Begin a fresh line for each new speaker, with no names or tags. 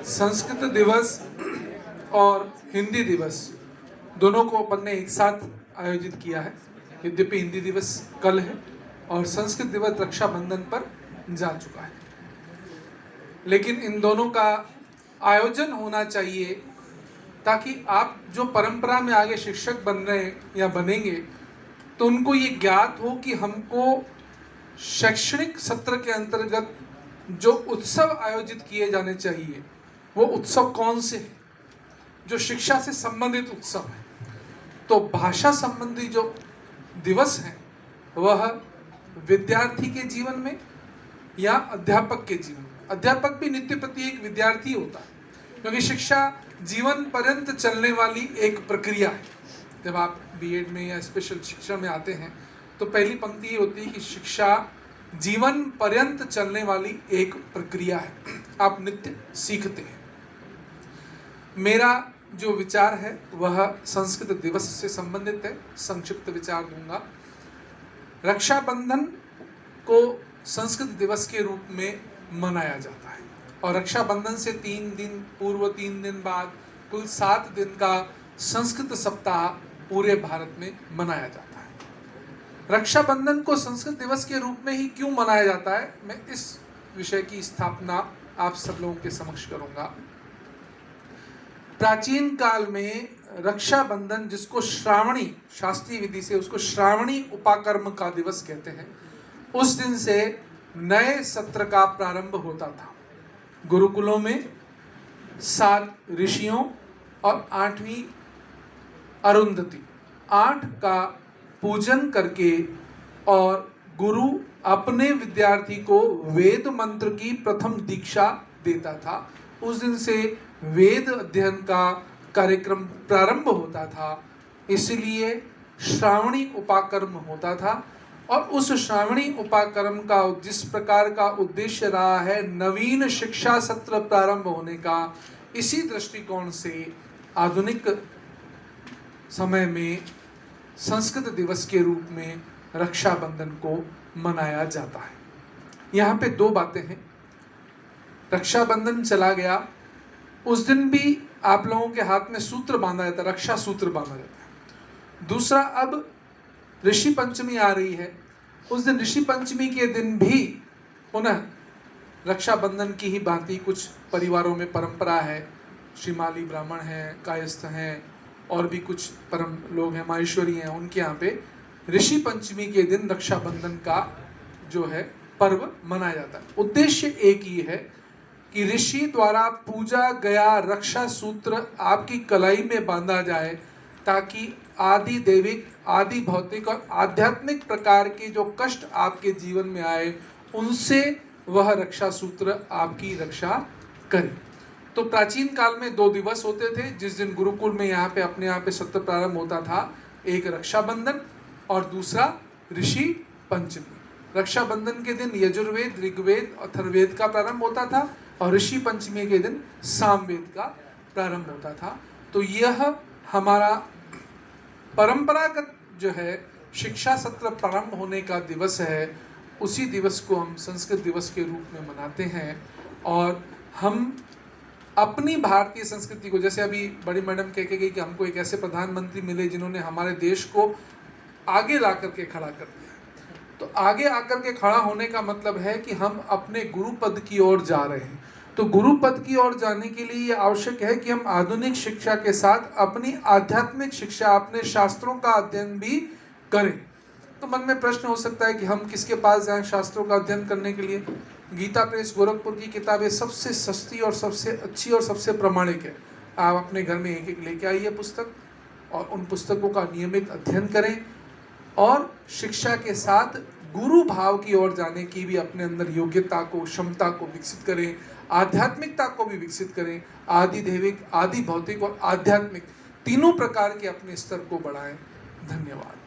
संस्कृत दिवस और हिंदी दिवस दोनों को अपन ने एक साथ आयोजित किया है। यद्यपि हिंदी दिवस कल है और संस्कृत दिवस रक्षाबंधन पर जा चुका है, लेकिन इन दोनों का आयोजन होना चाहिए ताकि आप जो परंपरा में आगे शिक्षक बन रहे हैं या बनेंगे तो उनको ये ज्ञात हो कि हमको शैक्षणिक सत्र के अंतर्गत जो उत्सव आयोजित किए जाने चाहिए वो उत्सव कौन से हैं, जो शिक्षा से संबंधित उत्सव है। तो भाषा संबंधी जो दिवस है वह विद्यार्थी के जीवन में या अध्यापक के जीवन में, अध्यापक भी नित्य प्रति एक विद्यार्थी होता है, क्योंकि शिक्षा जीवन पर्यंत चलने वाली एक प्रक्रिया है। जब आप बीएड में या स्पेशल शिक्षा में आते हैं तो पहली पंक्ति ये होती है कि शिक्षा जीवन पर्यंत चलने वाली एक प्रक्रिया है, आप नित्य सीखते हैं। मेरा जो विचार है वह संस्कृत दिवस से संबंधित है, संक्षिप्त विचार दूंगा। रक्षाबंधन को संस्कृत दिवस के रूप में मनाया जाता है और रक्षाबंधन से 3 दिन पूर्व 3 दिन बाद कुल 7 दिन का संस्कृत सप्ताह पूरे भारत में मनाया जाता है। रक्षाबंधन को संस्कृत दिवस के रूप में ही क्यों मनाया जाता है, मैं इस विषय की स्थापना आप सब लोगों के समक्ष करूंगा। प्राचीन काल में रक्षाबंधन, जिसको श्रावणी शास्त्रीय विधि से उसको श्रावणी उपाकर्म का दिवस कहते हैं, उस दिन से नए सत्र का प्रारंभ होता था। गुरुकुलों में 7 ऋषियों और 8वीं अरुंधति 8 का पूजन करके और गुरु अपने विद्यार्थी को वेद मंत्र की प्रथम दीक्षा देता था। उस दिन से वेद अध्ययन का कार्यक्रम प्रारंभ होता था, इसलिए श्रावणी उपाकर्म होता था। और उस श्रावणी उपाकर्म का जिस प्रकार का उद्देश्य रहा है नवीन शिक्षा सत्र प्रारंभ होने का, इसी दृष्टिकोण से आधुनिक समय में संस्कृत दिवस के रूप में रक्षाबंधन को मनाया जाता है। यहाँ पे 2 बातें हैं। रक्षाबंधन चला गया, उस दिन भी आप लोगों के हाथ में सूत्र बांधा जाता है, रक्षा सूत्र बांधा जाता है। दूसरा, अब ऋषि पंचमी आ रही है, उस दिन ऋषि पंचमी के दिन भी पुनः रक्षाबंधन की ही भांति कुछ परिवारों में परंपरा है। श्रीमाली ब्राह्मण हैं, कायस्थ हैं और भी कुछ परम लोग हैं, माहेश्वरी हैं, उनके यहाँ पे ऋषि पंचमी के दिन रक्षाबंधन का जो है पर्व मनाया जाता है। उद्देश्य एक ही है कि ऋषि द्वारा पूजा गया रक्षा सूत्र आपकी कलाई में बांधा जाए, ताकि आदि दैविक, आदि भौतिक और आध्यात्मिक प्रकार के जो कष्ट आपके जीवन में आए उनसे वह रक्षा सूत्र आपकी रक्षा करे। तो प्राचीन काल में 2 दिवस होते थे, जिस दिन गुरुकुल में यहाँ पे अपने यहाँ पे सत्र प्रारंभ होता था, एक रक्षाबंधन और दूसरा ऋषि पंचमी। रक्षाबंधन के दिन यजुर्वेद, ऋग्वेद, अथर्ववेद का प्रारंभ होता था और ऋषि पंचमी के दिन सामवेद का प्रारंभ होता था। तो यह हमारा परंपरागत जो है शिक्षा सत्र प्रारंभ होने का दिवस है, उसी दिवस को हम संस्कृत दिवस के रूप में मनाते हैं। और हम अपनी भारतीय संस्कृति को, जैसे अभी बड़ी मैडम कह के गई कि हमको एक ऐसे प्रधानमंत्री मिले जिन्होंने हमारे देश को आगे ला करके खड़ा कर दिया, तो आगे आकर के खड़ा होने का मतलब है कि हम अपने गुरु पद की ओर जा रहे हैं। तो गुरु पद की ओर जाने के लिए ये आवश्यक है कि हम आधुनिक शिक्षा के साथ अपनी आध्यात्मिक शिक्षा, अपने शास्त्रों का अध्ययन भी करें। तो मन में प्रश्न हो सकता है कि हम किसके पास जाएं शास्त्रों का अध्ययन करने के लिए। गीता प्रेस गोरखपुर की किताबें सबसे सस्ती और सबसे अच्छी और सबसे प्रामाणिक है। आप अपने घर में एक लेके आइए पुस्तक और उन पुस्तकों का नियमित अध्ययन करें और शिक्षा के साथ गुरु भाव की ओर जाने की भी अपने अंदर योग्यता को, क्षमता को विकसित करें, आध्यात्मिकता को भी विकसित करें। आदि दैविक, आदि भौतिक और आध्यात्मिक तीनों प्रकार के अपने स्तर को बढ़ाएं। धन्यवाद।